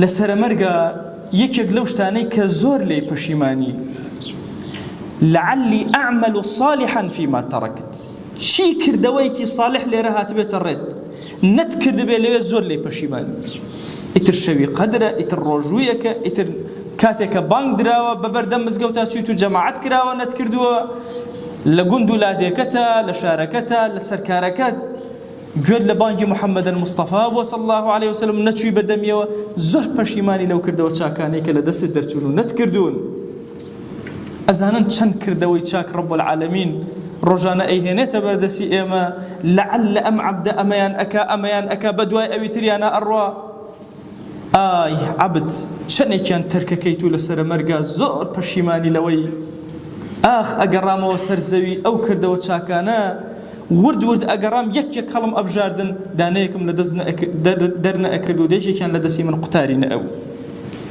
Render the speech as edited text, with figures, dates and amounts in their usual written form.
لەسەر مەرگە یەکێک لەو شتانەی کە زۆر لێی پەشیمانی لعلی ئەعمەل صالحا فيما تركت چی کردەوەیکی صالح لێرە هاتبێتە ڕێت نەتکردبێ لەوێ زۆر لێی پەشیمانی ئیتر شەوی قەدرە ئیتر ڕۆژوویەکە ئیتر کاتێکە بانگ دراوە بەبەردەم مزگەوتا چویت و جەماعەت کراوە نەتکردووە لە گوند و لادێکەتە لە شارەکەتە لە سەرکارەکەت گوێت لە بانگی محەممەد المستەفا بۆ صلی الله عليه وسلم نەچووی بەدەمیەوە زۆر پەشیمانی لەو کردەوە چاکانەی کە لە دەست دەرچوون و نەتکردوون ئەزانن چەند کردەوەی چاک رب العالمین ڕۆژانە ئەیهێنێتە بەردەسی ئێمە لعل ئەم عەبدە ئەمەیان ئەکا بەدوای ئەوی تریانە ئەڕوا ئای عەبد چەندێکیان تەرکەکەیت و لەسەر مەرگا زۆر پەشیمانی لەوەی ئاخ ئەگەڕامەوە سەر زەوی ئەو کردەوە چاکانە ورد ورد ئەگەڕام یەک هەڵم ئەبژاردن دانەیەکم لە دەست دەرنە ئەکرد و دێشێکیان لە دەستی من قوتاری نەئەو